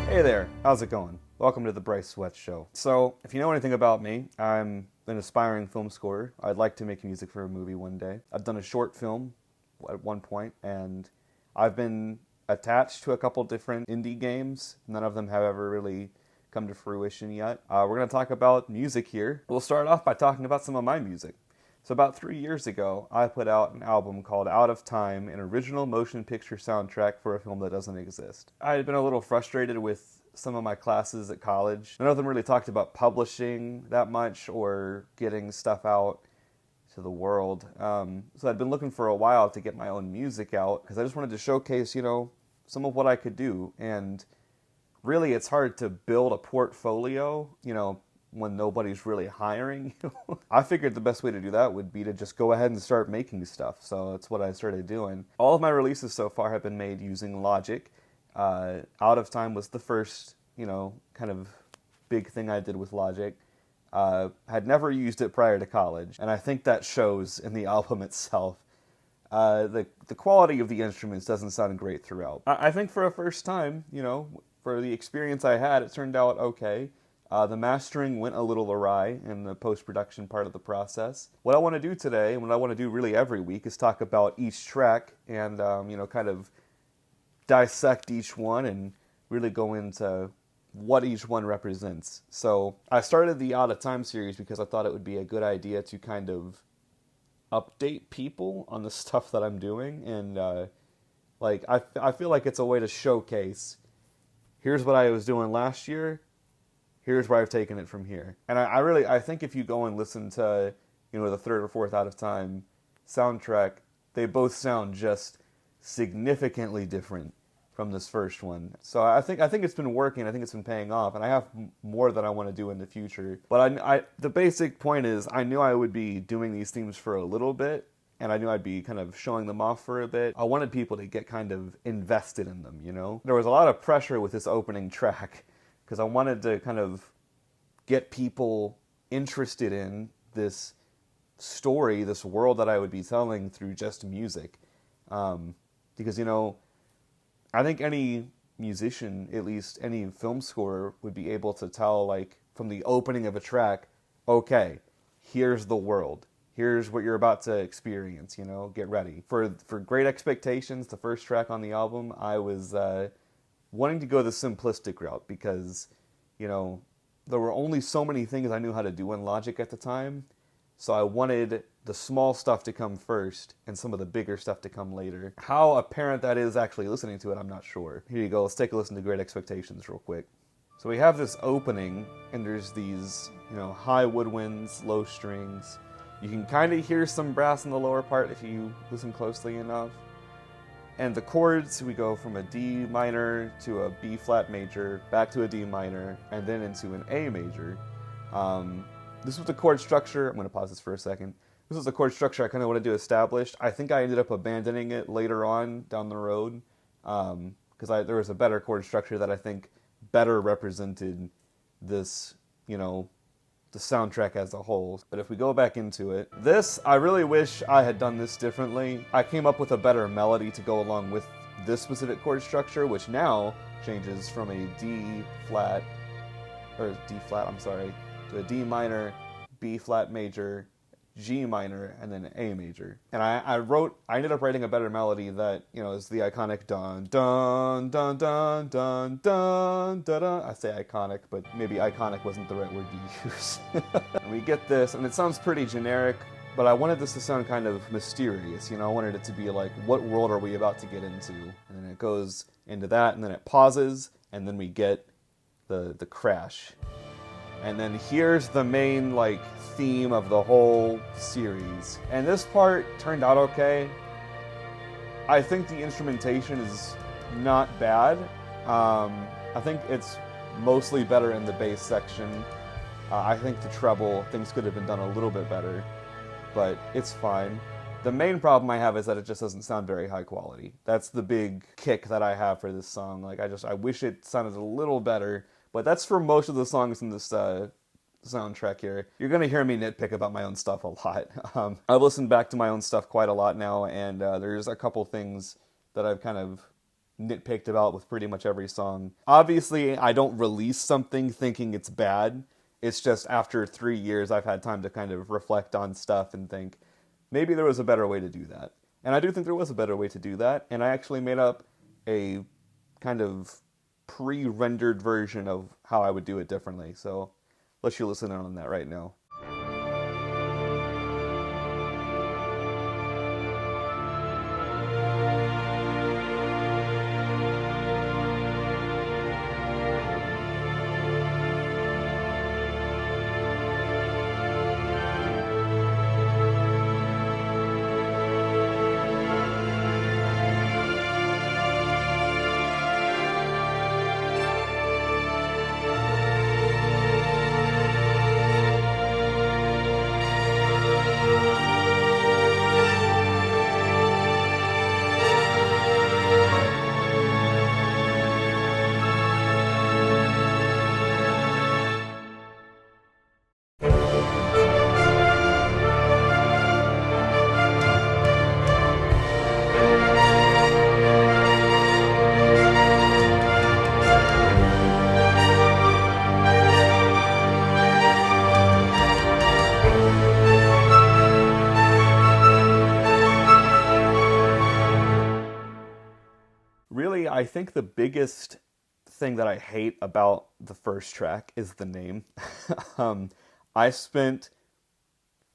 Hey there, how's it going? Welcome to the Bryce Show. So, if you know anything about me, I'm an aspiring film scorer. I'd like to make music for a movie one day. I've done a short film at one point, and I've been attached to a couple different indie games. None of them have ever really come to fruition yet. We're going to talk about music here. We'll start off by talking about some of my music. So about 3 years ago, I put out an album called Out of Time, an original motion picture soundtrack for a film that doesn't exist. I had been a little frustrated with some of my classes at college. None of them really talked about publishing that much or getting stuff out to the world. So I'd been looking for a while to get my own music out because I just wanted to showcase, some of what I could do. And really, it's hard to build a portfolio, when nobody's really hiring you. I figured the best way to do that would be to just go ahead and start making stuff. So that's what I started doing. All of my releases so far have been made using Logic. Out of Time was the first, kind of big thing I did with Logic. Had never used it prior to college, and I think that shows in the album itself. The quality of the instruments doesn't sound great throughout. I think for a first time, for the experience I had, it turned out okay. The mastering went a little awry in the post-production part of the process. What I want to do today, and what I want to do really every week, is talk about each track and, kind of dissect each one and really go into what each one represents. So I started the Out of Time series because I thought it would be a good idea to kind of update people on the stuff that I'm doing. And, I feel like it's a way to showcase, here's what I was doing last year, here's where I've taken it from here. And I think if you go and listen to, the third or fourth Out of Time soundtrack, they both sound just significantly different from this first one. So I think it's been working. I think it's been paying off, and I have more that I want to do in the future. But the basic point is, I knew I would be doing these themes for a little bit, and I knew I'd be kind of showing them off for a bit. I wanted people to get kind of invested in them, There was a lot of pressure with this opening track, because I wanted to kind of get people interested in this story, this world that I would be telling through just music. Because, I think any musician, at least any film scorer, would be able to tell, from the opening of a track, okay, here's the world. Here's what you're about to experience, get ready. For Great Expectations, the first track on the album, I was wanting to go the simplistic route because, there were only so many things I knew how to do in Logic at the time. So I wanted the small stuff to come first and some of the bigger stuff to come later. How apparent that is actually listening to it, I'm not sure. Here you go, let's take a listen to Great Expectations real quick. So we have this opening, and there's these, high woodwinds, low strings. You can kind of hear some brass in the lower part if you listen closely enough. And the chords, we go from a D minor to a B flat major, back to a D minor, and then into an A major. This was the chord structure. I'm going to pause this for a second. This was the chord structure I kind of wanted to establish. I think I ended up abandoning it later on down the road because there was a better chord structure that I think better represented this, the soundtrack as a whole. But if we go back into it, I really wish I had done this differently. I came up with a better melody to go along with this specific chord structure, which now changes from a D flat, to a D minor, B flat major, G minor, and then A major. And I ended up writing a better melody that, is the iconic dun, dun, dun, dun, dun, dun, dun, dun. I say iconic, but maybe iconic wasn't the right word to use. And we get this, and it sounds pretty generic, but I wanted this to sound kind of mysterious, I wanted it to be like, what world are we about to get into? And then it goes into that, and then it pauses, and then we get the crash. And then here's the main, theme of the whole series. And this part turned out okay. I think the instrumentation is not bad. I think it's mostly better in the bass section. I think the treble, things could have been done a little bit better, but it's fine. The main problem I have is that it just doesn't sound very high quality. That's the big kick that I have for this song. I wish it sounded a little better. But that's for most of the songs in this soundtrack here. You're going to hear me nitpick about my own stuff a lot. I've listened back to my own stuff quite a lot now, and there's a couple things that I've kind of nitpicked about with pretty much every song. Obviously, I don't release something thinking it's bad. It's just after 3 years, I've had time to kind of reflect on stuff and think, maybe there was a better way to do that. And I do think there was a better way to do that, and I actually made up a kind of pre-rendered version of how I would do it differently. So let you listen in on that right now. Really, I think the biggest thing that I hate about the first track is the name. I spent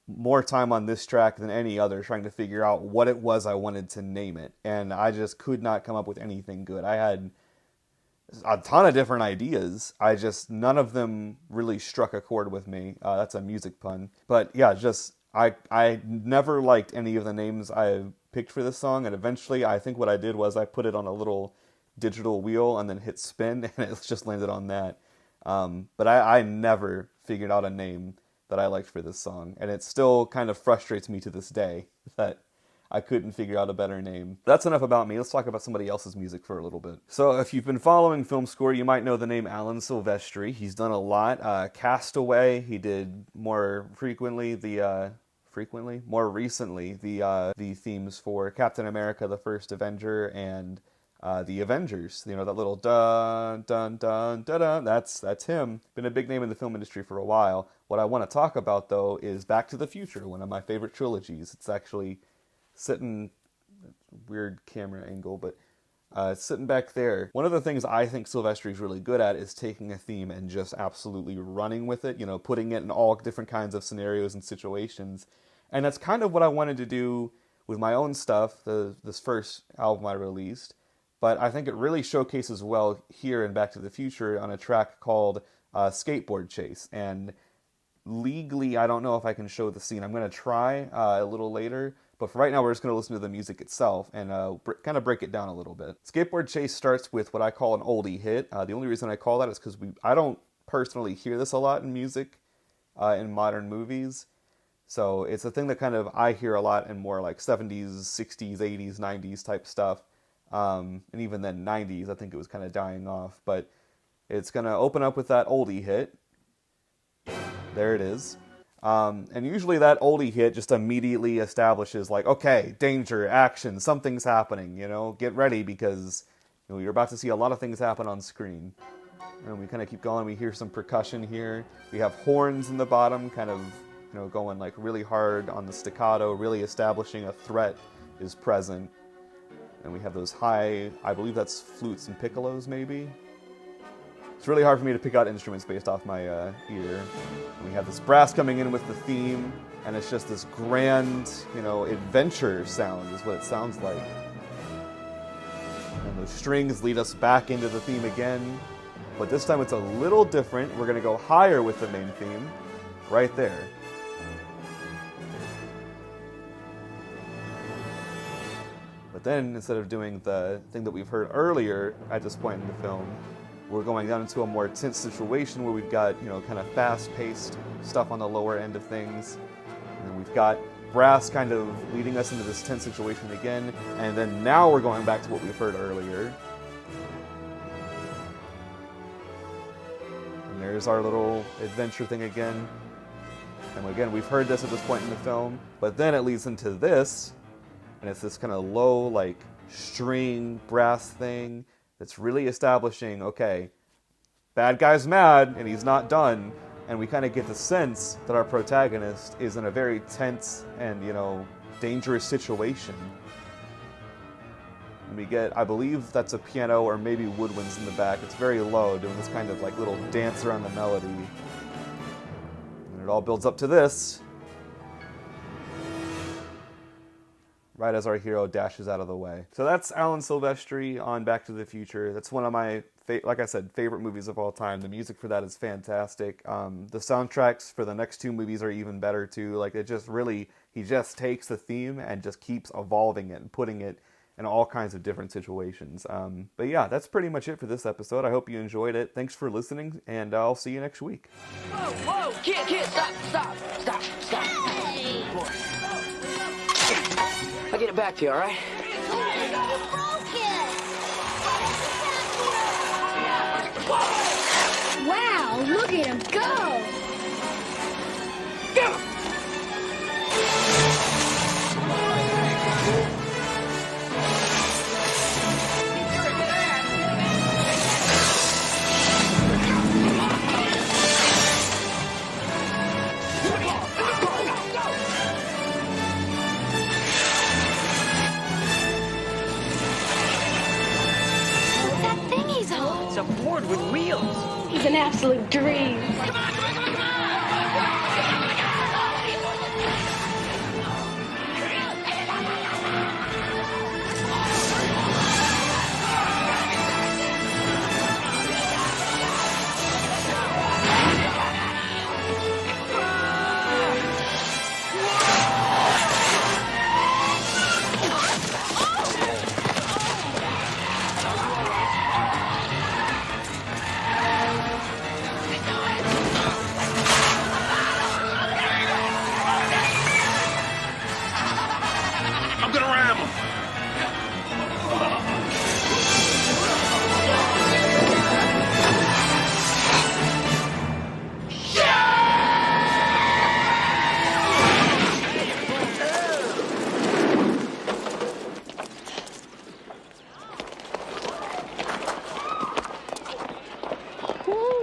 more time on this track than any other trying to figure out what it was I wanted to name it, and I just could not come up with anything good. I had a ton of different ideas. None of them really struck a chord with me. That's a music pun. But yeah, I never liked any of the names I picked for this song, and eventually I think what I did was I put it on a little digital wheel and then hit spin, and it just landed on that. But I never figured out a name that I liked for this song, and it still kind of frustrates me to this day that I couldn't figure out a better name. That's enough about me. Let's talk about somebody else's music for a little bit. So if you've been following Film Score, you might know the name Alan Silvestri. He's done a lot. Castaway, he did more recently the themes for Captain America, the First Avenger, and the Avengers. You know, that little dun dun dun dun dun. That's him. Been a big name in the film industry for a while. What I want to talk about though is Back to the Future, one of my favorite trilogies. It's actually sitting, weird camera angle, but sitting back there. One of the things I think Silvestri's really good at is taking a theme and just absolutely running with it, you know, putting it in all different kinds of scenarios and situations. And that's kind of what I wanted to do with my own stuff, this first album I released. But I think it really showcases well here in Back to the Future on a track called Skateboard Chase. And legally, I don't know if I can show the scene. I'm going to try a little later. But for right now, we're just going to listen to the music itself and kind of break it down a little bit. Skateboard Chase starts with what I call an oldie hit. The only reason I call that is because I don't personally hear this a lot in music, in modern movies. So it's a thing that kind of I hear a lot in more like 70s, 60s, 80s, 90s type stuff. And even then 90s, I think it was kind of dying off. But it's going to open up with that oldie hit. There it is. And usually that oldie hit just immediately establishes like, okay, danger, action, something's happening, you know, get ready because you're about to see a lot of things happen on screen. And we kind of keep going. We hear some percussion here. We have horns in the bottom, kind of, going like really hard on the staccato, really establishing a threat is present. And we have those high, I believe that's flutes and piccolos maybe. It's really hard for me to pick out instruments based off my ear. And we have this brass coming in with the theme, and it's just this grand, adventure sound is what it sounds like. And those strings lead us back into the theme again, but this time it's a little different. We're going to go higher with the main theme, right there. But then, instead of doing the thing that we've heard earlier at this point in the film, we're going down into a more tense situation where we've got, kind of fast-paced stuff on the lower end of things. And we've got brass kind of leading us into this tense situation again. And then now we're going back to what we've heard earlier. And there's our little adventure thing again. And again, we've heard this at this point in the film. But then it leads into this. And it's this kind of low, like, string brass thing that's really establishing, okay, bad guy's mad and he's not done, and we kind of get the sense that our protagonist is in a very tense and, you know, dangerous situation. And we get, I believe that's a piano or maybe woodwinds in the back. It's very low, doing this kind of like little dance around the melody. And it all builds up to this, right as our hero dashes out of the way. So that's Alan Silvestri on Back to the Future. That's one of my, like I said, favorite movies of all time. The music for that is fantastic. The soundtracks for the next two movies are even better too. Like, it just really, he just takes the theme and just keeps evolving it and putting it in all kinds of different situations. But yeah, that's pretty much it for this episode. I hope you enjoyed it. Thanks for listening, and I'll see you next week. Whoa, kid, stop. Hey! I'll get it back to you, all right? Wow, look at him go! It's a board with wheels. He's an absolute dream. Woo!